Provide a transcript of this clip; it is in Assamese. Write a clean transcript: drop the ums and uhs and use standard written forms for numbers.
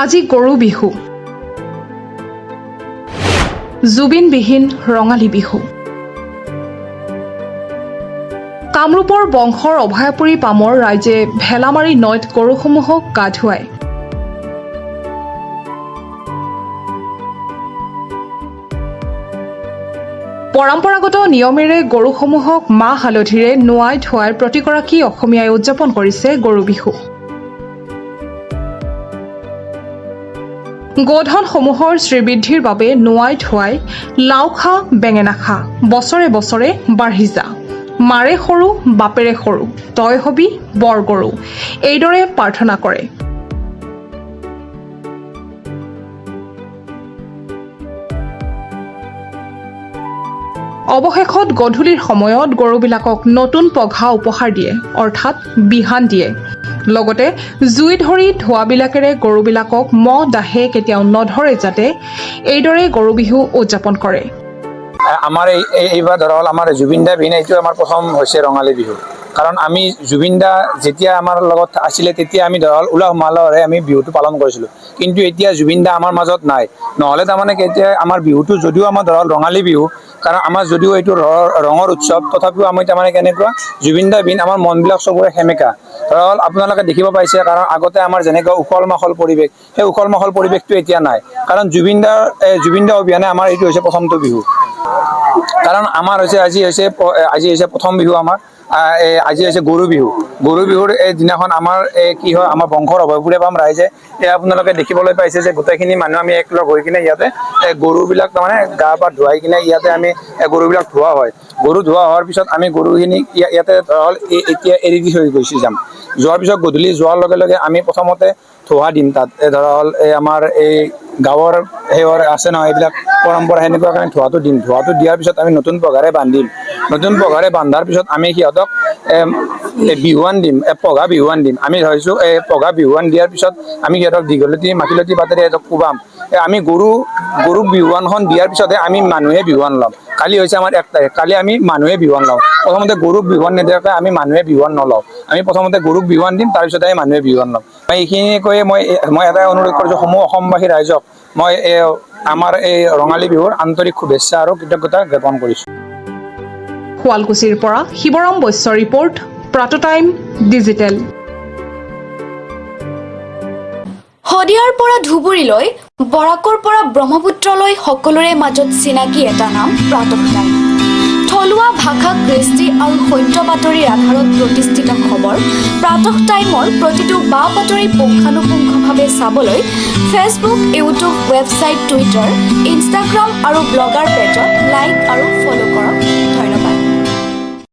আজি গৰু বিহু, জুবিনবিহীন ৰঙালী বিহু। কামৰূপৰ বংশৰ অভয়াপুৰী পামৰ ৰাইজে ভেলামাৰী নৈত গৰুসমূহক গা ধুৱায়। পৰম্পৰাগত নিয়মেৰে গৰুসমূহক মাহ হালধিৰে নোৱাই ধুৱাই প্ৰতিগৰাকী অসমীয়াই উদযাপন কৰিছে গৰু বিহু। গোধনসমূহৰ শ্ৰীবৃদ্ধিৰ বাবে নোৱাই ধুৱাই লাও খা বেঙেনা খা, বছৰে বছৰে বাঢ়ি যা, মাৰে সৰু বাপেৰে সৰু, তই হবি বৰ গৰু, এইদৰে প্ৰাৰ্থনা কৰে। অৱশেষত গধূলিৰ সময়ত গৰুবিলাকক নতুন পঘা উপহাৰ দিয়ে, অৰ্থাৎ বিহান দিয়ে। লগতে জুই ধৰি ধোঁৱাবিলাকেৰে গৰুবিলাকক মহ দাহে কেতিয়াও নধৰে যাতে এইদৰে গৰু বিহু উদযাপন কৰে। আমাৰ এইবাৰ ধৰা হ'ল আমাৰ জুবিন দা বিহীন এইটো আমাৰ প্ৰথম হৈছে ৰঙালী বিহু। কাৰণ আমি জুবিন দা যেতিয়া আমাৰ লগত আছিলে তেতিয়া আমি ধৰা হ'ল উলহ মালহেৰে আমি বিহুটো পালন কৰিছিলোঁ। কিন্তু এতিয়া জুবিন দা আমাৰ মাজত নাই, নহ'লে তাৰমানে এতিয়া আমাৰ বিহুটো যদিও আমাৰ ধৰা হ'ল ৰঙালী বিহু, কাৰণ আমাৰ যদিও এইটো ৰঙৰ উৎসৱ, তথাপিও আমি তাৰমানে কেনেকুৱা জুবিন দা বিহীন আমাৰ মনবিলাক চবৰে সেমেকা। ধৰা হ'ল আপোনালোকে দেখিব পাইছে, কাৰণ আগতে আমাৰ যেনেকুৱা উখল মাখল পৰিৱেশ, সেই উখল মাখল পৰিৱেশটো এতিয়া নাই। কাৰণ জুবিন দা অবিহনে আমাৰ এইটো হৈছে প্ৰথমটো বিহু। কাৰণ আমাৰ হৈছে আজি হৈছে প্ৰথম বিহু আমাৰ। আজি হৈছে গৰু বিহু। গৰু বিহুৰ এই দিনাখন আমাৰ কি হয়, আমাৰ বংশৰ অভয়পুৰী পাম ৰাইজে আপোনালোকে দেখিবলৈ পাইছে যে গোটেইখিনি মানুহ আমি একলগ হৈ কিনে ইয়াতে গৰুবিলাক তাৰমানে গা পা ধুৱাই কিনে ইয়াতে আমি গৰুবিলাক ধোৱা হয়। গৰু ধোৱা হোৱাৰ পিছত আমি গৰুখিনি ইয়াতে ধৰা হ'ল এতিয়া এৰি দি থৈ গুচি যাম। যোৱাৰ পিছত গধূলি যোৱাৰ লগে লগে আমি প্ৰথমতে ধোৱা দিম তাত। ধৰা হ'ল আমাৰ এই গাঁৱৰ সেইবোৰ আছে নহয়, এইবিলাক পৰম্পৰা, সেনেকুৱা কাৰণে ধোৱাটো দিম। ধোৱাটো দিয়াৰ পিছত আমি নতুন পঘাৰে বান্ধিম। নতুন পঘাৰে বান্ধাৰ পিছত আমি সিহঁতক বিহুৱান দিম, পঘা বিহুৱান দিম। আমি ধৰিছোঁ পঘা বিহুৱান দিয়াৰ পিছত আমি সিহঁতক দীঘলতি মাখিলতি পাতেৰে সিহঁতক কোবাম। আমি গৰুক বিহুৱানখন দিয়াৰ পিছতহে আমি মানুহে বিহুৱান ল'ম। কালি হৈছে আমাৰ 1 তাৰিখ, কালি আমি মানুহে বিহুৱান লওঁ। প্ৰথমতে গৰুক বিহুৱান নিদিয়াকৈ আমি মানুহে বিহুৱান নলওঁ। আমি প্ৰথমতে গৰুক বিহুৱান দিম, তাৰপিছতহে মানুহে বিহুৱান ল'ম। এইখিনি কৈয়ে মই এটাই অনুৰোধ কৰিছোঁ সমূহ অসমবাসী ৰাইজক, মই আমাৰ এই ৰঙালী বিহুৰ আন্তৰিক শুভেচ্ছা আৰু কৃতজ্ঞতা জ্ঞাপন কৰিছোঁ। শুৱালকুছিৰ পৰা শিৱৰাম বৈশ্য ৰিপৰ্ট, প্ৰাতঃটাইম ডিজিটেল। শদিয়াৰ পৰা ধুবুৰীলৈ, বৰাকৰ পৰা ব্ৰহ্মপুত্ৰলৈ সকলোৰে মাজত চিনাকি এটা নাম প্ৰাতঃটাইম। থলুৱা ভাষা, কৃষ্টি আৰু সত্য বাতৰিৰ আধাৰত প্ৰতিষ্ঠিত খবৰ প্ৰাতঃটাইমৰ প্ৰতিটো বা বাতৰি পুংখানুপুংখভাৱে চাবলৈ Facebook, YouTube, website, Twitter, Instagram আৰু ব্লগাৰ পেজত লাইক আৰু